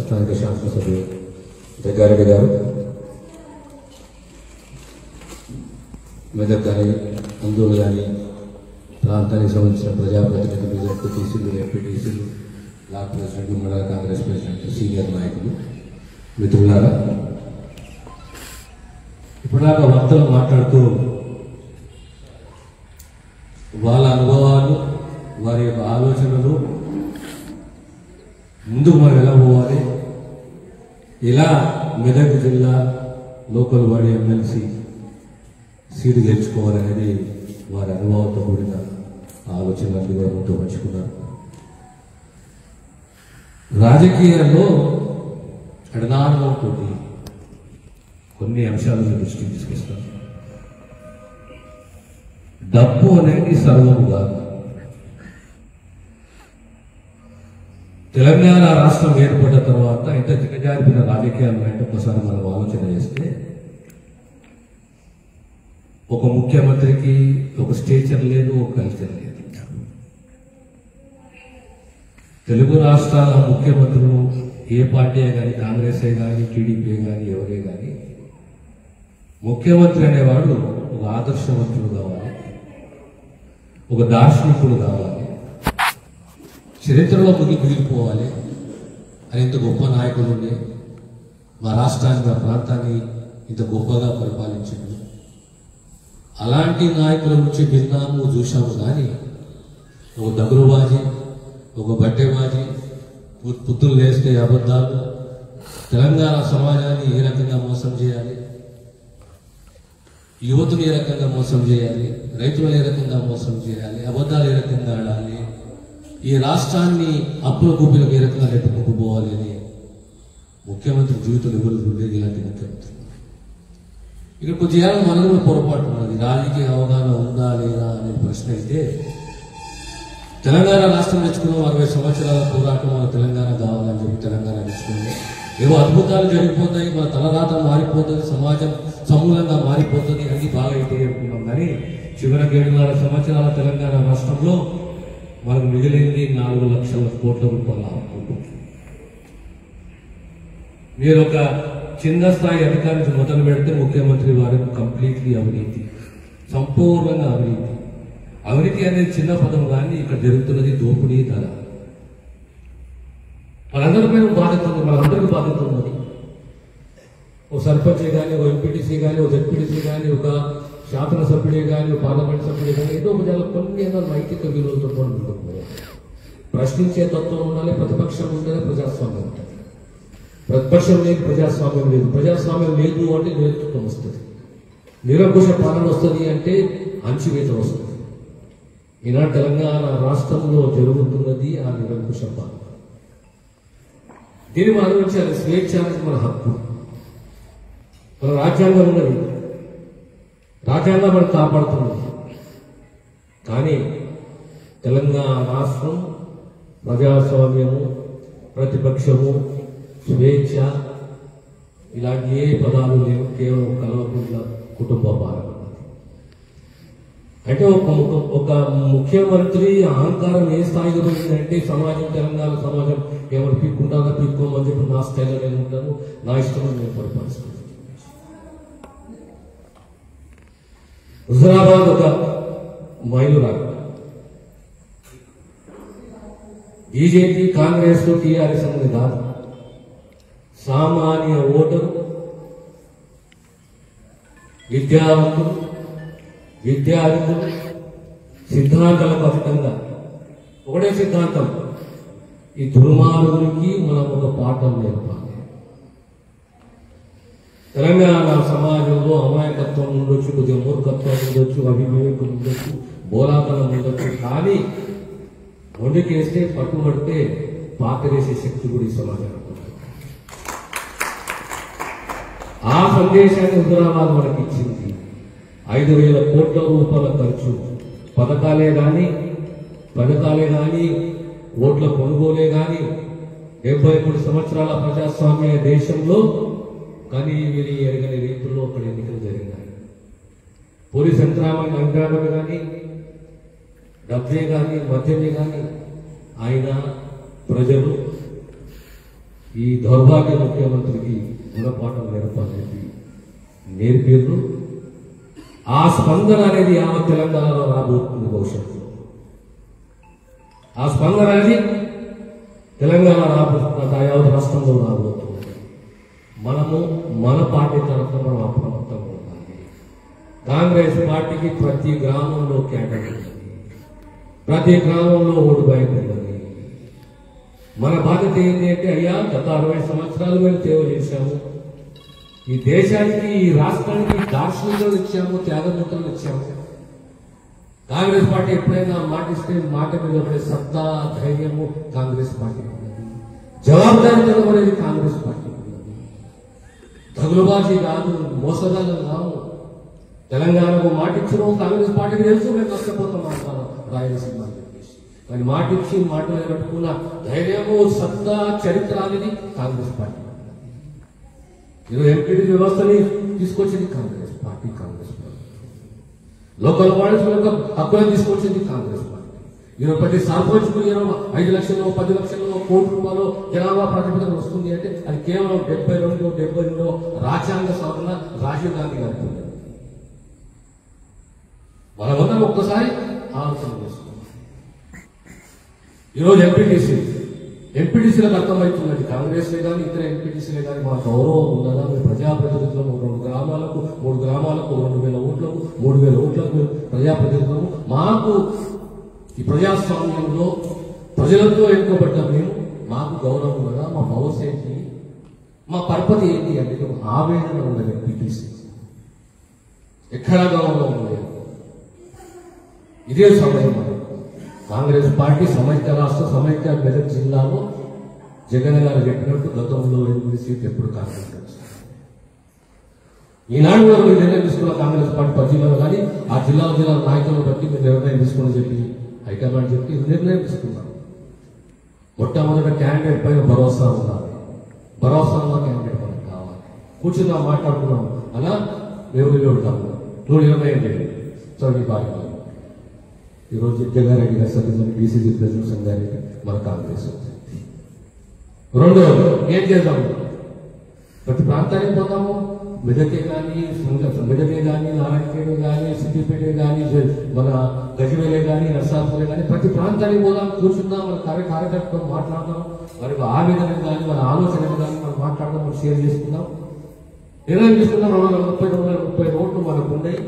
స్థానిక శాసనసభ్యులు జగ్గారెడ్డి గారు, మెదక్ కానీ అందరూ కానీ ప్రాంతానికి సంబంధించిన ప్రజాప్రతినిధులు, జడ్పీటీసీలు, ఎంపీటీసీలు, బ్లాక్ ప్రెసిడెంట్, మండల కాంగ్రెస్ ప్రెసిడెంట్, సీనియర్ నాయకులు, మిత్రులారా, ఇప్పటిదాకా వక్తలు మాట్లాడుతూ వాళ్ళ అనుభవాలు, వారి యొక్క ఆలోచనలు, ముందుకు మనం ఎలా పోవాలి, ఇలా మెదక్ జిల్లా లోకల్ బాడీ ఎమ్మెల్సీ సీటు గెలుచుకోవాలనేది వారి అనుభవంతో కూడిన ఆలోచనలు మనతో పంచుకున్నారు. రాజకీయాల్లో అడనానంతో కొన్ని అంశాలను దృష్టికి తీసుకొస్తారు. డబ్బు అనేది సర్వము కాదు. తెలంగాణ రాష్ట్రం ఏర్పడ్డ తర్వాత ఇంత దిగజారిపోయిన రాజకీయాలు అంటే ఒకసారి మనం ఆలోచన చేస్తే, ఒక ముఖ్యమంత్రికి ఒక స్టేచర్ లేదు, ఒక కల్చర్ లేదు. తెలుగు రాష్ట్రాల ముఖ్యమంత్రులు ఏ పార్టీ కానీ, కాంగ్రెసే కానీ, టీడీపీ కానీ, ఎవరే కానీ, ముఖ్యమంత్రి అనేవాడు ఒక ఆదర్శవంతుడు కావాలి, ఒక దార్శనికుడు కావాలి, చరిత్రలో మిగిలిపోవాలి. అని ఇంత గొప్ప నాయకుడు ఉండే మా రాష్ట్రాన్ని, మా ప్రాంతాన్ని ఇంత గొప్పగా పరిపాలించింది. అలాంటి నాయకుల నుంచి విన్నాము, చూశాము. కానీ ఒక దగులుబాజీ, ఒక బట్టెబాజీ, పుత్తులు లేస్తే అబద్ధాలు, తెలంగాణ సమాజాన్ని ఏ రకంగా మోసం చేయాలి, యువతులు ఏ రకంగా మోసం చేయాలి, రైతులు ఏ రకంగా మోసం చేయాలి, అబద్ధాలు ఏ రకంగా ఆడాలి, ఈ రాష్ట్రాన్ని అప్పుల కూపిలకు ఏ రకంగా నెట్టుకుపోవాలి అని ముఖ్యమంత్రి జీవితంలో ఎవరు చూడలేదు. ఇలాంటి ముఖ్యమంత్రి ఇక్కడ కొద్దిగా మనకు కూడా పొరపాటు ఉన్నది. రాజకీయ అవగాహన ఉందా లేదా అనే ప్రశ్న అయితే, తెలంగాణ రాష్ట్రం తెచ్చుకున్న 60 సంవత్సరాల పోరాటం, మన తెలంగాణ కావాలని చెప్పి తెలంగాణ తెచ్చుకుంది. ఏవో అద్భుతాలు జరిగిపోతాయి, మన తలరాత మారిపోతుంది, సమాజం సమూలంగా మారిపోతుంది, అన్ని బాగా అయితే అనుకున్నాం. కానీ చివరికి 7.5 సంవత్సరాల తెలంగాణ రాష్ట్రంలో మనకు మిగిలింది 4 లక్షల కోట్ల రూపాయల అప్పు. మీరు ఒక చిన్న స్థాయి అధికారి నుంచి మొదలు పెడితే ముఖ్యమంత్రి వారికి కంప్లీట్లీ అవినీతి, సంపూర్ణంగా అవినీతి. అవినీతి అనేది చిన్న పదం, కానీ ఇక్కడ జరుగుతున్నది దోపిడీ, ధర. వాళ్ళందరిపై బాధ్యత ఉంది, వాళ్ళందరికీ బాధ్యత ఉన్నది. ఓ సర్పంచ్ కానీ, ఓ ఎంపీటీసీ కానీ, ఓ జడ్పీటీసీ కానీ, ఒక శాసనసభ్యుడే కానీ, ఒక పార్లమెంట్ సభ్యుడే కానీ, ఏదో ఒక కొన్ని ఏదో నైతిక విలువలతో ముందుకు ప్రశ్నించే తత్వం ఉండాలి, ప్రతిపక్షం ఉండాలి, ప్రజాస్వామ్యం ఉంటుంది. ప్రతిపక్షం లేదు, ప్రజాస్వామ్యం లేదు. ప్రజాస్వామ్యం లేదు అంటే నేతృత్వం వస్తుంది, నిరంకుశ పాలన వస్తుంది, అంటే అణచివేత వస్తుంది. ఈనాడు తెలంగాణ రాష్ట్రంలో జరుగుతున్నది ఆ నిరంకుశ పాలన. దీన్ని మనం అనుభవించాలి. స్వేచ్ఛ అనేది మన హక్కు, మన రాజ్యాంగం ఉన్నది, రాజ్యాంగం మనం కాపాడుతున్నది. కానీ తెలంగాణ రాష్ట్రం ప్రజాస్వామ్యము, ప్రతిపక్షము, స్వేచ్ఛ ఇలాంటి ఏ పదాలు లేవు. కేవలం కల్వకుంట్ల కుటుంబ పాలన. అంటే ఒక ముఖ్యమంత్రి అహంకారం ఏ స్థాయికి పోయిందంటే, సమాజం, తెలంగాణ సమాజం ఎవరు పీక్కుంటారో పీక్కోమని చెప్పి నా స్థాయిలో నేను ఉంటాను, నా ఇష్టం నేను పరిపాలిస్తాను. హుజరాబాద్ ఒక మైలురాయి. బీజేపీ, కాంగ్రెస్, టీఆర్ఎస్ అనేది కాదు. సామాన్య ఓటరు, విద్యావంతులు, విద్యార్థులు, సిద్ధాంతాలకు అతీతంగా ఒకటే సిద్ధాంతం, ఈ దుర్మార్గునికి మనం ఒక పాఠం నేర్పాలి. తెలంగాణ సమాజంలో అమాయకత్వం ఉండొచ్చు, కొద్దిగా మూర్ఖత్వం ఉండొచ్చు, అవివేకం ఉండొచ్చు, బోలాతనం ఉండొచ్చు. కానీ వండుకేస్తే, పట్టుబడితే పాతరేసే శక్తి కూడా ఈ సమాజానికి. ఆ సందేశాన్ని హుజరాబాద్ మనకి ఇచ్చింది. 5,000 కోట్ల రూపాయల ఖర్చు, పథకాలే కానీ, ఓట్ల కొనుగోలే కానీ, 73 సంవత్సరాల ప్రజాస్వామ్య దేశంలో కానీ వీరి ఎరగని రీతుల్లో అక్కడ ఎన్నికలు జరిగినాయి. పోలీస్ యంత్రాంగమే కానీ, డబ్బే కానీ, మద్యమే కానీ, ఆయన ప్రజలు ఈ దౌర్భాగ్య ముఖ్యమంత్రికి గుణపాఠం నేర్పాలని నేర్పేరు. ఆ స్పందన అనేది యావత్ తెలంగాణలో రాబోతుంది భవిష్యత్తులో. ఆ స్పందన అనేది తెలంగాణ రాబోతున్న యావత్ రాష్ట్రంలో రాబోతుంది. మనము మన పార్టీ తరఫున మనం అప్రమత్తంగా ఉండాలి. కాంగ్రెస్ పార్టీకి ప్రతి గ్రామంలో కేటాయించాలి, ప్రతి గ్రామంలో ఓటు బ్యాంక్ ఉన్నది. మన బాధ్యత ఏంటి అంటే, అయ్యా గత 60 సంవత్సరాలు మేము సేవ చేశాము, ఈ దేశానికి ఈ రాష్ట్రానికి దార్శనికులు ఇచ్చాము, త్యాగమూర్తులు ఇచ్చాము. కాంగ్రెస్ పార్టీ ఎప్పుడైనా మాటిస్తే మాట మీద పడే సత్తా ధైర్యము కాంగ్రెస్ పార్టీ ఉన్నది. జవాబుదారీతనం అనేది కాంగ్రెస్ పార్టీ ఉన్నది. దగులుబాజీ కాదు, మోసగాళ్ళం కావు. తెలంగాణకు మాటిచ్చిన కాంగ్రెస్ పార్టీకి తెలుసు మేము నష్టపోతాం అంటారు రాయలసీమ అని చెప్పేసి. కానీ మాటిచ్చి మాటలు కట్టుకున్న ధైర్యము సత్తా చరిత్ర అనేది కాంగ్రెస్ పార్టీ. ఈరోజు ఎంపీడీ వ్యవస్థని తీసుకొచ్చింది Congress party. Congress party local bodies యొక్క హక్కులను తీసుకొచ్చింది కాంగ్రెస్ పార్టీ. ఈరోజు ప్రతి సర్పంచ్కు 5 లక్షలు 10 లక్షలు ₹1 కోటి జనాభా ప్రాతిపదికన వస్తుంది అంటే అది కేవలం 72 రాజ్యాంగ సవరణ రాజీవ్ గాంధీ గారికి ఉంది. మనమందరం ఒక్కసారి ఆలోచన చేసుకున్నాం. ఈరోజు ఎంపీటీసీలకు అర్థమవుతున్నది. కాంగ్రెస్లే కానీ ఇతర ఎంపీటీసీలే కానీ మా గౌరవం ఉన్నదా? మీ ప్రజాప్రతినిధులను 2 గ్రామాలకు 3 గ్రామాలకు 2000 ఓట్లకు 3000 ఓట్లకు ప్రజాప్రతినిధులను మాకు ఈ ప్రజాస్వామ్యంలో ప్రజలతో ఎన్నుకోబడ్డ మేము మాకు గౌరవం ఉన్నదా? మా పవర్స్ ఏంటి? మా పరపతి ఏంటి అంటే ఆవేదన ఉన్నది. ఎంపీటీసీ ఎక్కడా గౌరవం లేదు. ఇదే సమయం కాంగ్రెస్ పార్టీ సమైక్య రాష్ట్ర సమైక్య మెదక్ జిల్లాలో జగన్ గారు చెప్పినట్టు గతంలో 8 సీట్లు ఎప్పుడు కాంగ్రెస్ వచ్చింది. ఈనాడు కూడా మీరు నిర్ణయం తీసుకున్న కాంగ్రెస్ పార్టీ 10 జిల్లాలో కానీ ఆ జిల్లా నాయకులను బట్టి మీరు నిర్ణయం తీసుకుని చెప్పి హైకమాండ్ చెప్పి నిర్ణయం తీసుకున్నారు. మొట్టమొదట క్యాండిడేట్ పైన భరోసా ఉండాలి. భరోసా ఉన్న క్యాండిడేట్ మనకు కావాలి. కూర్చున్నాం, మాట్లాడుకున్నాం, అలా ఎవరు వెళ్తాము 120 లేదు చౌదరి పార్టీ. ఈరోజు జగ్గారెడ్డి గారు సభ్యులు బీసీసీ ప్రెసిడెంట్ సంఘానికి మన కాంగ్రెస్ వచ్చింది. రెండోది ఏం చేద్దాము? ప్రతి ప్రాంతానికి పోతాము. మెదకే కానీ నారాయణపేట కానీ సిద్దిపేట కానీ మన గజవేలే కానీ నర్సాపూరే కానీ ప్రతి ప్రాంతానికి పోదాం, కూర్చుందాం, మన కార్యకర్తతో మాట్లాడదాం, మరి ఆవేదన కానీ మన ఆలోచన కానీ మనం మాట్లాడదాం, మనం షేర్ చేసుకుందాం, నిర్ణయం తీసుకుందాం. 230 ఓట్లు మనకు ఉన్నాయి.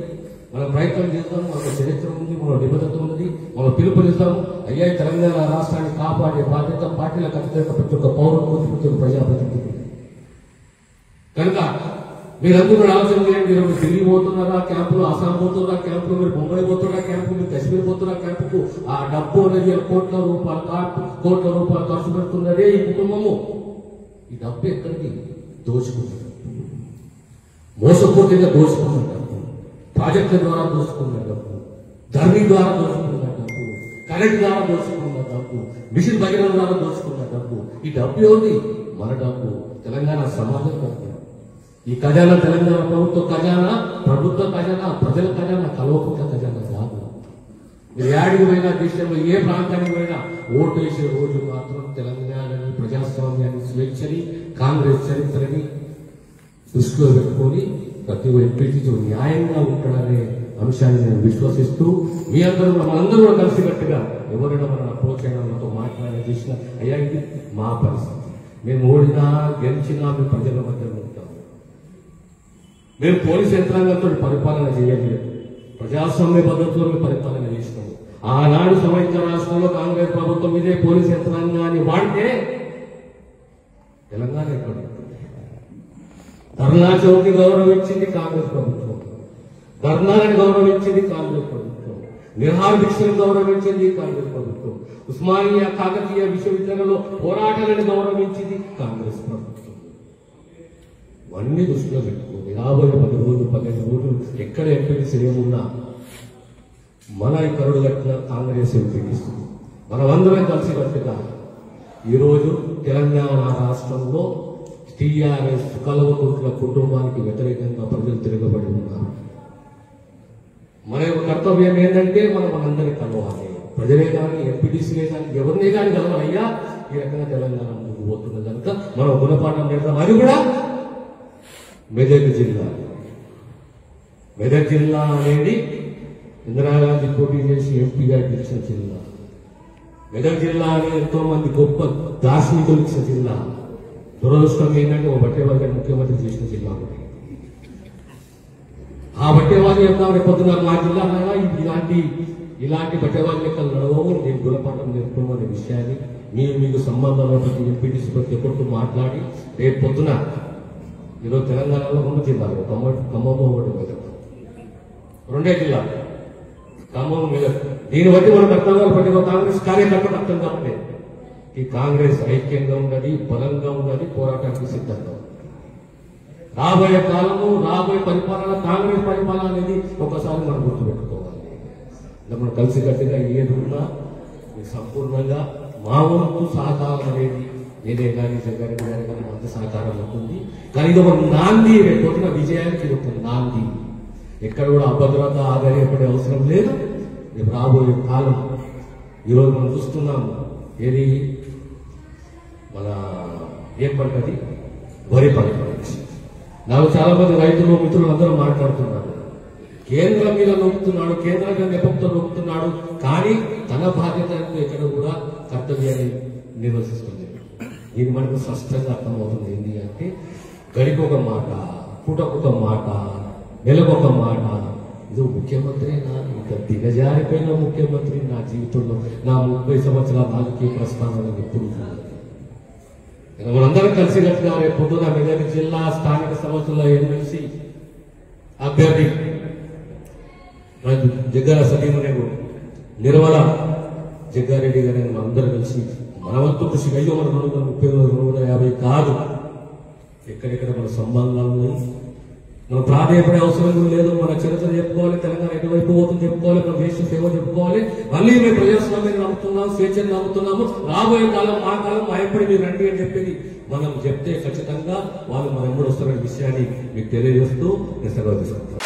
మనం ప్రయత్నం చేద్దాం. మనకు చరిత్ర ఉంది, మన నిబద్ధత ఉంది, మనం పిలుపునిస్తాం. అయ్యా తెలంగాణ రాష్ట్రాన్ని కాపాడే బాధ్యత పార్టీలకు అత్యంత ప్రతి ఒక్క పౌరులకు ప్రతి ఒక్క ప్రజాప్రతినిధులు. కనుక మీరందరూ ఆలోచన చేయండి. మీరు ఢిల్లీ పోతున్నారా క్యాంపులు, అస్సాం పోతున్నారా క్యాంపులు, మీరు ముంబై పోతున్నారా క్యాంపు, మీరు కశ్మీర్ పోతున్నారా క్యాంపుకు. ఆ డబ్బు అనేది కోట్ల రూపాయలు ఖర్చు పెడుతున్నదే ఈ కుటుంబము. ఈ డబ్బు ఎక్కడికి దోచుకుంటారు, మోసపూర్తిగా దోచుకున్న డబ్బు, ప్రాజెక్టుల ద్వారా దోచుకున్న డబ్బు, ధరణి ద్వారా దోచుకున్న డబ్బు, కరెంట్ ద్వారా దోచుకున్న డబ్బు, మిషన్ భగీరథ ద్వారా దోచుకున్న డబ్బు. ఈ డబ్బు ఎవరిది? మన డబ్బు, తెలంగాణ సమాజం డబ్బు. ఈ ఖజానా తెలంగాణ ప్రభుత్వ ఖజానా, ప్రభుత్వ ఖజానా, ప్రజల ఖజానా, కలవకుంట ఖజానా కాదు. మీరు ఏడికి పోయినా, దేశంలో ఏ ప్రాంతానికి పోయినా ఓటు వేసే రోజు మాత్రం తెలంగాణని, ప్రజాస్వామ్యాన్ని, స్వేచ్ఛని, కాంగ్రెస్ చరిత్రని దృష్టిలో పెట్టుకొని ప్రతి ఎంపీటీ న్యాయంగా ఉంటాడనే అంశాన్ని నేను విశ్వసిస్తూ మీ అందరూ మనందరూ కూడా కలిసికట్టుగా ఎవరైనా మన అప్రోచ్ అయినా మనతో మాట్లాడే చేసిన అయ్యా ఇది మా పరిస్థితి, మేము ఓడినా గెలిచినా మేము ప్రజల మధ్యలో ఉంటాము, మేము పోలీస్ యంత్రాంగంతో పరిపాలన చేయలేదు, ప్రజాస్వామ్య పద్ధతిలో పరిపాలన చేసినాము. ఆనాడు సమైక్య రాష్ట్రంలో కాంగ్రెస్ ప్రభుత్వం ఇదే పోలీస్ యంత్రాంగాన్ని వాడితే తెలంగాణ ఎక్కడ ఉంటుంది? ధర్నా చౌక్ని గౌరవించింది కాంగ్రెస్ ప్రభుత్వం, ధర్నాలను గౌరవించింది కాంగ్రెస్ ప్రభుత్వం, నిరహార దీక్షలను గౌరవించింది కాంగ్రెస్ ప్రభుత్వం, ఉస్మానియా కాకతీయ విశ్వవిద్యాలయంలో పోరాటాలను గౌరవించింది కాంగ్రెస్ ప్రభుత్వం. ఇవన్నీ దృష్టిలో పెట్టుకోండి. 10 రోజులు 15 రోజులు ఎక్కడ ఎంపీటీసీ ఏమున్నా మన కరుడు కట్టిన కాంగ్రెస్ ఎంపీటీసీ మనమందరం కలిసి కట్టుగా ఈరోజు తెలంగాణ రాష్ట్రంలో టీఆర్ఎస్ కల్వకుంట్ల కుటుంబానికి వ్యతిరేకంగా ప్రజలు తిరగబడి ఉన్నారు. మన యొక్క కర్తవ్యం ఏంటంటే మనందరినీ కలవాలి. ప్రజలే కానీ ఎంపీటీసీలే కానీ ఎవరినే కానీ కలవాలయ్యా ఈ రకంగా తెలంగాణ ముందుకు పోతున్నది కనుక మనం గుణపాఠం నేర్దాం. అది కూడా మెదక్ జిల్లా. మెదక్ జిల్లా అనేది ఇందిరాగాంధీ పోటీ చేసి ఎంపీగా గెలిచిన జిల్లా. మెదక్ జిల్లా అనేది ఎంతో మంది గొప్ప దార్శనికులు ఇచ్చిన జిల్లా. దురదృష్టం ఏంటంటే ఓ బట్టేవారి ముఖ్యమంత్రి చేసిన జిల్లా. ఆ బట్టేవారి చెప్తాం రేపు పొద్దున మా జిల్లా ఇలాంటి బట్టేవారి లెక్కలు నడవవు, నేను గుణపాఠం నేర్పుకున్న విషయాన్ని మీకు సంబంధాల ప్రతి ఎంపీటీసీ ప్రతి ఒక్కరితో మాట్లాడి రేపు పొద్దున ఈరోజు తెలంగాణలో 2 జిల్లాలు ఖమ్మం ఒకటి మెదక్, 2 జిల్లాలు ఖమ్మం మెదక్. దీన్ని బట్టి మనకు అర్థం కావాలి, ప్రతి ఒక్క కాంగ్రెస్ కార్యకర్తకు అర్థం కావట్లేదు ఈ కాంగ్రెస్ ఐక్యంగా ఉన్నది, బలంగా ఉన్నది, పోరాటానికి సిద్ధంగా. రాబోయే కాలము, రాబోయే పరిపాలన కాంగ్రెస్ పరిపాలన అనేది ఒకసారి మనం గుర్తుపెట్టుకోవాలి. మనం కలిసికట్టుగా ఏది ఉన్నా సంపూర్ణంగా మా వంతు సహకారం అనేది నేనే కానీ జగ్గారెడ్డి గారి కానీ అంత సహకారం ఉంటుంది. కానీ ఇది ఒక నాంది, రేపు పొద్దున విజయానికి ఇది ఒక నాంది. ఎక్కడ కూడా అభద్రత ఆధారపడే అవసరం లేదు. రేపు రాబోయే కాలం ఈరోజు మనం చూస్తున్నాము. ఏది మన ఏం పంటది, వరి పంట. నాకు చాలా మంది రైతులు మిత్రులు అందరూ మాట్లాడుతున్నారు, కేంద్రం మీద నొక్కుతున్నాడు, కేంద్రం నెపంతో నొక్కుతున్నాడు, కానీ తన బాధ్యత ఎక్కడ కూడా కర్తవ్యాన్ని నిర్వహిస్తుంది. ఇది మనకు స్పష్టంగా అర్థమవుతుంది. ఏంటి అంటే గడికొక మాట, పూటకొక మాట, నెలకొక మాట. ఇది ముఖ్యమంత్రి ఇంకా దిగజారిపోయిన ముఖ్యమంత్రి నా జీవితంలో నా 30 సంవత్సరాల రాజకీయ ప్రస్థానాన్ని ఎప్పుడు మనందరం కలిసికట్టుగా రేపు పొద్దున మెదక్ జిల్లా స్థానిక సంస్థల ఎమ్మెల్సీ అభ్యర్థి జగ్గాల సతీమణి నిర్మల జగ్గారెడ్డి గారిని మనం అందరూ కలిసి మన వంతు కృషి. అయ్యో మన 230, 250 కాదు, ఎక్కడెక్కడ మన సంబంధాలు ఉన్నాయి. మనం ప్రాధాన్యపడే అవసరం కూడా లేదు. మన చరిత్ర చెప్పుకోవాలి, తెలంగాణ ఎటువైపు పోతుంది చెప్పుకోవాలి, మన దేశ సేవ చెప్పుకోవాలి. మళ్ళీ మేము ప్రజాస్వామ్యాన్ని నమ్ముతున్నాము, స్వేచ్ఛను నమ్ముతున్నాము. రాబోయే కాలం మా కాలం భయపడి మీరు రండి అని చెప్పేది మనం చెప్తే ఖచ్చితంగా వాళ్ళు మన ఎప్పుడు వస్తున్న విషయాన్ని మీకు తెలియజేస్తూ నేను సెలవు తీసుకుంటాను.